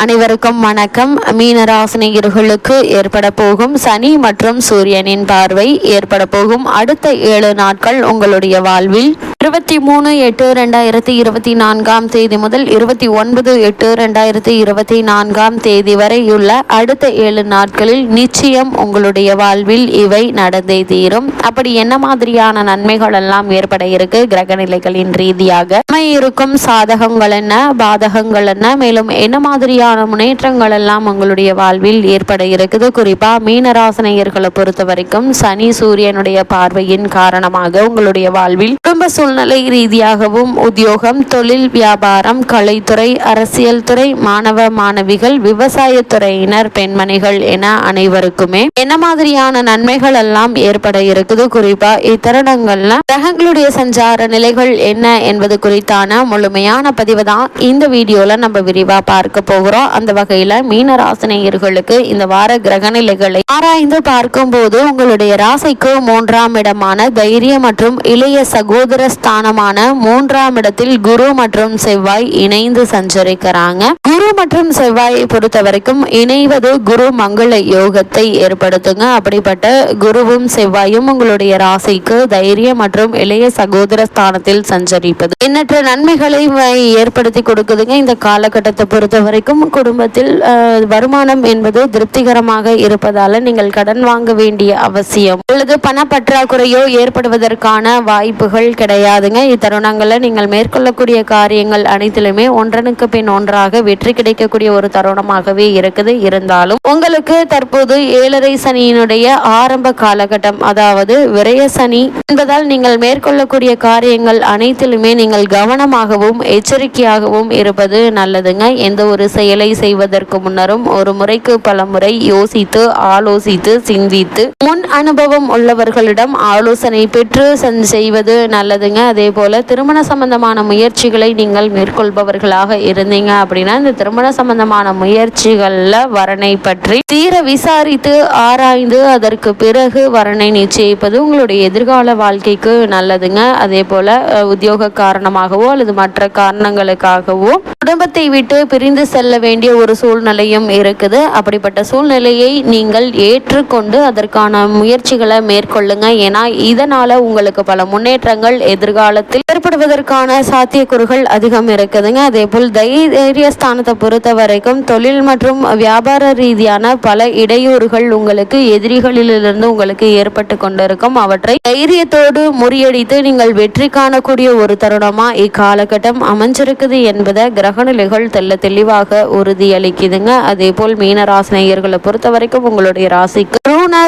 அனைவருக்கும் வணக்கம். மீனராசினியர்களுக்கு ஏற்பட போகும் சனி மற்றும் சூரியனின் பார்வை ஏற்பட போகும் அடுத்த 7 நாட்கள் உங்களுடைய வாழ்வில் 23/8/2024 முதல் 29/8/2024 வரையுள்ள அடுத்த 7 நாட்களில் நிச்சயம் உங்களுடைய வாழ்வில் இவை நடந்தே தீரும். அப்படி என்ன மாதிரியான நன்மைகள் எல்லாம் ஏற்பட இருக்கு கிரகநிலைகளின் ரீதியாக இருக்கும் சாதகங்கள் என்ன, பாதகங்கள் என்ன, மேலும் என்ன மாதிரியான முன்னேற்றங்கள் எல்லாம் உங்களுடைய வாழ்வில் ஏற்பட இருக்குது. குறிப்பா மீனராசினியர்களை பொறுத்த வரைக்கும் சனி சூரியனுடைய பார்வையின் காரணமாக உங்களுடைய வாழ்வில் குடும்ப சூழ்நிலை ரீதியாகவும் உத்தியோகம், தொழில், வியாபாரம், கலைத்துறை, அரசியல் துறை, மாணவ மாணவிகள், விவசாயத்துறையினர், பெண்மணிகள் என அனைவருக்குமே என்ன மாதிரியான நன்மைகள் எல்லாம் ஏற்பட இருக்குது. குறிப்பா இத்தருணங்கள்ல கிரகங்களுடைய சஞ்சார நிலைகள் என்ன என்பது குறித்தான முழுமையான பதிவு தான் இந்த வீடியோல நம்ம விரிவா பார்க்க போகிறோம். அந்த வகையில மீனராசினியர்களுக்கு இந்த வார கிரகநிலைகளை ஆராய்ந்து பார்க்கும் போது உங்களுடைய ராசிக்கு 3ஆம் இடமான தைரிய மற்றும் இளைய சகோதர ஸ்தானமான 3ஆம் இடத்தில் குரு மற்றும் செவ்வாய் இணைந்து சஞ்சரிக்கிறாங்க. குரு மற்றும் செவ்வாயை பொறுத்த வரைக்கும் இணைவது குரு மங்கள யோகத்தை ஏற்படுத்துங்க. அப்படிப்பட்ட குருவும் செவ்வாயும் உங்களுடைய ராசிக்கு தைரிய மற்றும் இளைய சகோதர ஸ்தானத்தில் சஞ்சரிப்பது எண்ணற்ற நன்மைகளை ஏற்படுத்தி கொடுக்குதுங்க. இந்த காலகட்டத்தை பொறுத்த வரைக்கும் குடும்பத்தில் வருமானம் என்பது திருப்திகரமாக இருப்பதால நீங்கள் கடன் வாங்க வேண்டிய அவசியம் அல்லது பண பற்றாக்குறையோ ஏற்படுவதற்கான வாய்ப்புகள் கிடையாதுங்க. இத்தருணங்களில் நீங்கள் மேற்கொள்ளக்கூடிய காரியங்கள் அனைத்திலுமே ஒன்றனுக்கு பின் ஒன்றாக வெற்றி கிடைக்கக்கூடிய ஒரு தருணமாகவே இருக்குது. இருந்தாலும் உங்களுக்கு தற்போது 7.5 சனியினுடைய ஆரம்ப காலகட்டம், அதாவது விரய சனி என்பதால் நீங்கள் மேற்கொள்ளக்கூடிய காரியங்கள் அனைத்திலுமே நீங்கள் கவனமாகவும் எச்சரிக்கையாகவும் இருப்பது நல்லதுங்க. எந்த ஒரு செயலை செய்வதற்கு முன்னரும் ஒரு முறைக்கு பல முறை யோசித்து ஆலோசித்து சிந்தித்து முன் அனுபவம் உள்ளவர்களிடம் ஆலோசனை பெற்று செய்வது நல்லதுங்க. அதே போல திருமண சம்பந்தமான முயற்சிகளை நீங்கள் மேற்கொள்பவர்களாக இருந்தீங்க அப்படின்னா இந்த திருமண சம்பந்தமான முயற்சிகள்ல வரனை பற்றி தீர விசாரித்து ஆராய்ந்து அதற்கு பிறகு வரனை நிச்சயிப்பது உங்களுடைய எதிர்கால வாழ்க்கைக்கு நல்லதுங்க. அதே போல உத்தியோக காரணமாகவோ அல்லது மற்ற காரணங்களுக்காகவோ குடும்பத்தை விட்டு பிரிந்து செல்ல வேண்டிய ஒரு சூழ்நிலையும் இருக்குது. அப்படிப்பட்ட சூழ்நிலையை நீங்கள் ஏற்றுக்கொண்டு அதற்கான முயற்சிகளை மேற்கொள்ளுங்க. ஏன்னா இதனால உங்களுக்கு பல முன்னேற்றங்கள் எதிர்காலத்தில் ஏற்படுவதற்கான சாத்தியக்கூறுகள் அதிகம் இருக்குதுங்க. அதே போல் தைரிய ஸ்தானத்தை பொறுத்த வரைக்கும் தொழில் மற்றும் வியாபார ரீதியான பல இடையூறுகள் உங்களுக்கு எதிரிகளிலிருந்து உங்களுக்கு ஏற்பட்டு கொண்டிருக்கும். அவற்றை தைரியத்தோடு முறியடித்து நீங்கள் வெற்றி காணக்கூடிய ஒரு தருணமா இக்காலகட்டம் அமைஞ்சிருக்குது என்பதை கிரகநிலைகள் தெளிவாக உறுதியளிக்குதுங்க. அதே போல் மீனராசினியர்களை பொறுத்த வரைக்கும் உங்களுடைய ராசிக்கு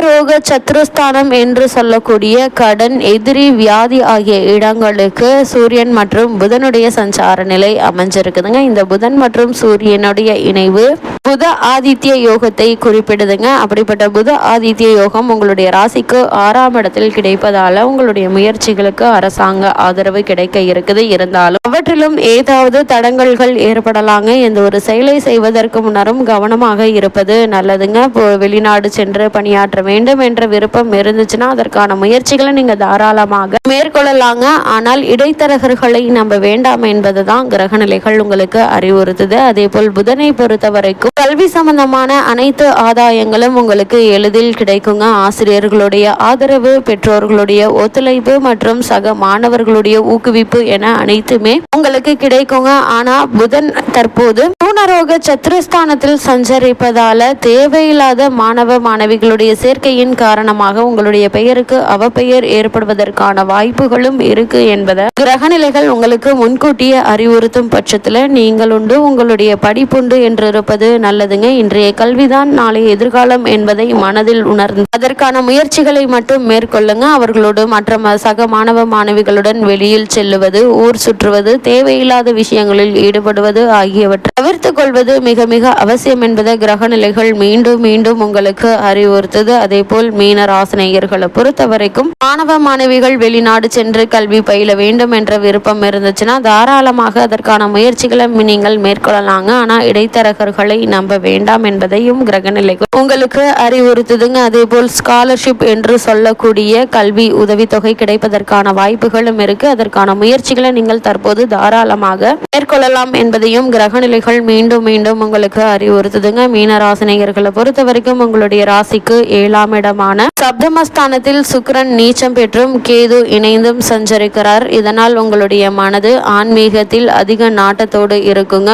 ரோக சத்ருஸ்தானம் என்று சொல்லக்கூடிய கடன், எதிரி, வியாதி ஆகிய இடங்களுக்கு சூரியன் மற்றும் புதனுடைய சஞ்சார நிலை அமைஞ்சிருக்குதுங்க. இந்த புதன் மற்றும் சூரியனுடைய இணைவு புத ஆதித்ய யோகத்தை குறிப்பிடுதுங்க. அப்படிப்பட்ட புத ஆதித்ய யோகம் உங்களுடைய ராசிக்கு 6ஆம் இடத்தில் கிடைப்பதால உங்களுடைய முயற்சிகளுக்கு அரசாங்க ஆதரவு கிடைக்க இருக்குது. இருந்தாலும் அவற்றிலும் ஏதாவது தடங்கல்கள் ஏற்படலாங்க. எந்த ஒரு செயலை செய்வதற்கு முன்னரும் கவனமாக இருப்பது நல்லதுங்க. வெளிநாடு சென்று பணியாற்ற வேண்டும் என்ற விருப்பம் இருந்துச்சுன்னா அதற்கான முயற்சிகளை நீங்க தாராளமாக மேற்கொள்ளலாங்க. ஆனால் இடைத்தரகர்களை நம்ப வேண்டாம் என்பதுதான் கிரகநிலைகள் உங்களுக்கு அறிவுறுத்துது. அதே போல் புதனை பொறுத்த வரைக்கும் கல்வி சம்பந்தமான அனைத்து ஆதாயங்களும் உங்களுக்கு எளிதில் கிடைக்குங்க. ஆசிரியர்களுடைய ஆதரவு, பெற்றோர்களுடைய ஒத்துழைப்பு மற்றும் சக மாணவர்களுடைய ஊக்குவிப்பு என அனைத்துமே உங்களுக்கு கிடைக்குங்க. ஆனா புதன் தற்போது ரோக சத்ருஸ்தானத்தில் சஞ்சரிப்பதால தேவையில்லாத மாணவ மாணவிகளுடைய சேர்க்கையின் காரணமாக உங்களுடைய பெயருக்கு அவப்பெயர் ஏற்படுவதற்கான வாய்ப்புகளும் இருக்கு என்பதை கிரகநிலைகள் உங்களுக்கு முன்கூட்டியே அறிவுறுத்தும் பட்சத்துல நீங்கள் உண்டு உங்களுடைய படிப்புண்டு என்று இருப்பது நல்லதுங்க. இன்றைய கல்விதான் நாளைய எதிர்காலம் என்பதை மனதில் உணர்ந்து அதற்கான முயற்சிகளை மட்டும் மேற்கொள்ளுங்க. அவர்களோடு மற்ற சக மாணவ மாணவிகளுடன் வெளியில் செல்லுவது, ஊர் சுற்றுவது, தேவையில்லாத விஷயங்களில் ஈடுபடுவது ஆகியவற்றை தவிர்த்து கொள்வது மிக மிக அவசியம் என்பதை கிரகநிலைகள் மீண்டும் மீண்டும் உங்களுக்கு அறிவுறுத்தது. அதே போல் மீனராசினியர்களை பொறுத்த வரைக்கும் மாணவ மாணவிகள் வெளிநாடு சென்று கல்வி பயில வேண்டும் என்ற விருப்பம் இருந்துச்சுன்னா தாராளமாக அதற்கான முயற்சிகளை நீங்கள் மேற்கொள்ளலாங்க. ஆனா இடைத்தரகர்களை நம்ப வேண்டாம் என்பதையும் கிரகநிலைகள் உங்களுக்கு அறிவுறுத்துதுங்க. அதே போல் ஸ்காலர்ஷிப் என்று சொல்லக்கூடிய கல்வி உதவித்தொகை கிடைப்பதற்கான வாய்ப்புகளும் இருக்கு. அதற்கான முயற்சிகளை நீங்கள் தற்போது தாராளமாக மேற்கொள்ளலாம் என்பதையும் கிரகநிலைகள் மீண்டும் மீண்டும் உங்களுக்கு அறிவுறுத்துதுங்க. மீனராசினியர்களை பொறுத்த வரைக்கும் உங்களுடைய ராசிக்கு 7ஆம் இடமான சப்தமஸ்தானத்தில் சுக்கிரன் நீச்சம் பெற்றும் கேது இணைந்தும் சஞ்சரிக்கிறார். இதனால் உங்களுடைய மனது ஆன்மீகத்தில் அதிக நாட்டத்தோடு இருக்குங்க.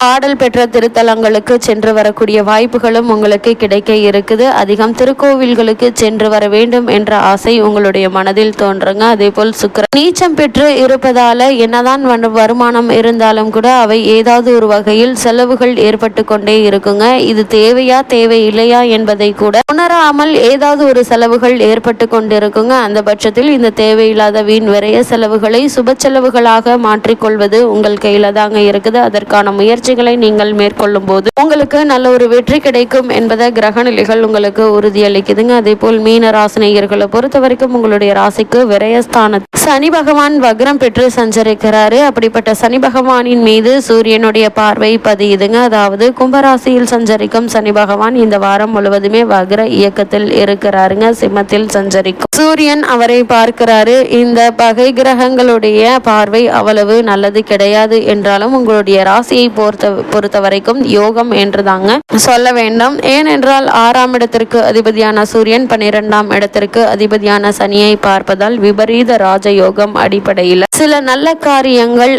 பாடல் பெற்ற திருத்தலங்களுக்கு சென்று வரக்கூடிய வாய்ப்புகளும் உங்களுக்கு கிடைக்க இருக்குது. அதிகம் திருக்கோவில்களுக்கு சென்று வர வேண்டும் என்ற ஆசை உங்களுடைய மனதில் தோன்றுங்க. அதே போல் சுக்கிரன் நீச்சம் பெற்று இருப்பதால என்னதான் வருமானம் இருந்தாலும் கூட அவை ஏதாவது ஒரு வகையில் செலவுகள் ஏற்பட்டு கொண்டே இருக்குங்க. இது தேவையா தேவையில்லையா என்பதை கூட உணராமல் ஏதாவது ஒரு செலவுகள் ஏற்பட்டு கொண்டிருக்குங்க. அந்த பட்சத்தில் இந்த தேவையில்லாத வீண் விரைய செலவுகளை சுப செலவுகளாக மாற்றிக்கொள்வது உங்கள் கையில தாங்க இருக்குது. அதற்கான முயற்சிகளை நீங்கள் மேற்கொள்ளும் போது உங்களுக்கு நல்ல ஒரு வெற்றி கிடைக்கும் என்பதை கிரகநிலைகள் உங்களுக்கு உறுதியளிக்குதுங்க. அதே போல் மீன ராசினியர்களை பொறுத்த வரைக்கும் உங்களுடைய ராசிக்கு விரயஸ்தான சனி பகவான் வக்ரம் பெற்று சஞ்சரிக்கிறாரு. அப்படிப்பட்ட சனி பகவானின் மீது சூரியனுடைய பார்வை பதியுதுங்க. அதாவது கும்பராசியில் சஞ்சரிக்கும் சனி பகவான் இந்த வாரம் முழுவதுமே வக்ர இயக்கத்தில் இருக்கிறாருங்க. சிம்மத்தில் சஞ்சரிக்கும் சூரியன் அவரை பார்க்கிறாரு. இந்த பகை கிரகங்களுடைய பார்வை அவ்வளவு நல்லது கிடையாது என்றாலும் உங்களுடைய ராசியை பொறுத்த வரைக்கும் யோகம் என்று தாங்க சொல்ல வேண்டும். ஏனென்றால் 6ஆம் இடத்திற்கு அதிபதியான சூரியன் 12ஆம் இடத்திற்கு அதிபதியான சனியை பார்ப்பதால் விபரீத ராஜயோகம் அடிப்படையில் சில நல்ல காரியங்கள்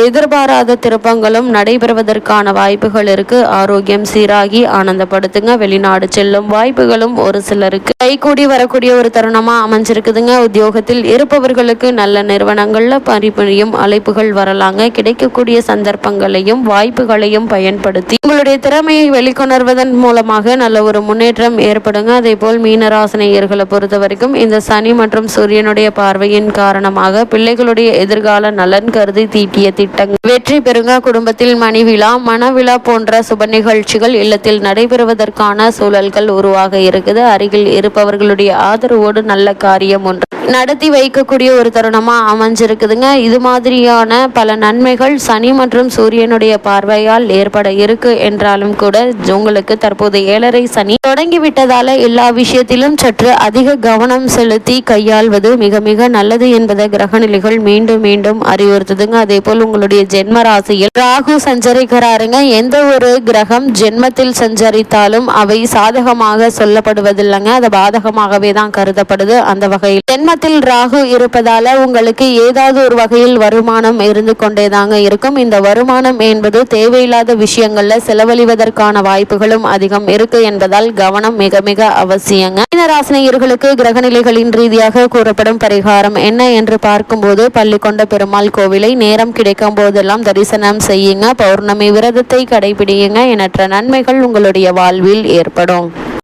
எதிர்பாராத திருப்பங்களும் நடைபெறுவதற்கான வாய்ப்புகள் இருக்கு. ஆரோக்கியம் சீராகி ஆனந்தப்படுத்துங்க. வெளிநாடு செல்லும் வாய்ப்புகளும் ஒரு சிலருக்கு கைகூடி வரக்கூடிய ஒரு தருணமா அமைஞ்சிருக்குதுங்க. உத்தியோகத்தில் இருப்பவர்களுக்கு நல்ல நிறுவனங்கள்ல பணிபுரியும் அழைப்புகள் வரலாங்க. கிடைக்கக்கூடிய சந்தர்ப்பங்களையும் வாய்ப்புகளையும் பயன்படுத்தி உங்களுடைய திறமையை வெளிக்கொணர்வதன் மூலமாக நல்ல ஒரு முன்னேற்றம் ஏற்படுங்க. அதே போல் மீனராசினியர்களை பொறுத்த வரைக்கும் இந்த சனி மற்றும் சூரியனுடைய பார்வையின் காரணமாக பிள்ளைகளுடைய எதிர்கால நலன் கருதி தீட்டிய திட்டங்கள் வெற்றி பெறுங்க. குடும்பத்தில் மணிவிழா மனவிழா போன்ற சுப நிகழ்ச்சிகள் இல்லத்தில் நடைபெறுவதற்கான சூழல்கள் உருவாக இருக்குது. அருகில் இருப்பவர்களுடைய ஆதரவோடு நல்ல காரியம் ஒன்று நடத்தி வைக்கக்கூடிய ஒரு தருணமா அமைஞ்சிருக்குதுங்க. இது மாதிரியான பல நன்மைகள் சனி மற்றும் சூரியனுடைய பார்வையால் ஏற்பட இருக்கு என்றாலும் கூட உங்களுக்கு தற்போது 7.5 சனி தொடங்கிவிட்டதால எல்லா விஷயத்திலும் சற்று அதிக கவனம் செலுத்தி கையாள்வது மிக மிக நல்லது என்பதை கிரகநிலைகள் மீண்டும் மீண்டும் அறிவுறுத்துதுங்க. அதே போல் உங்களுடைய ஜென்ம ராசியில் ராகு சஞ்சரிக்கிறாருங்க. எந்த ஒரு கிரகம் ஜென்மத்தில் சஞ்சரித்தாலும் அவை சாதகமாக சொல்லப்படுவதில்லைங்க. அது பாதகமாகவே தான் கருதப்படுது. அந்த வகையில் ஜென்மத்தில் ராகு இருப்பதால உங்களுக்கு ஏதாவது ஒரு வகையில் வருமானம் இருந்து கொண்டேதாங்க இருக்கும். இந்த வருமானம் என்பது தேவையில்லாத விஷயங்கள்ல செலவழிவதற்கான வாய்ப்புகளும் அதிகம் இருக்கு என்பதால் கவனம் மிக மிக அவசியங்க. மீனராசினியர்களுக்கு கிரகநிலைகளின் ரீதியாக கூறப்படும் பரிகாரம் என்ன என்று பார்க்கும்போது பள்ளிக்கொண்ட பெருமாள் கோவிலை நேரம் கிடைக்கும் போதெல்லாம் தரிசனம் செய்யுங்க. பௌர்ணமி விரதத்தை கடைபிடியுங்க. எண்ணற்ற நன்மைகள் உங்களுடைய வாழ்வில் ஏற்படும்.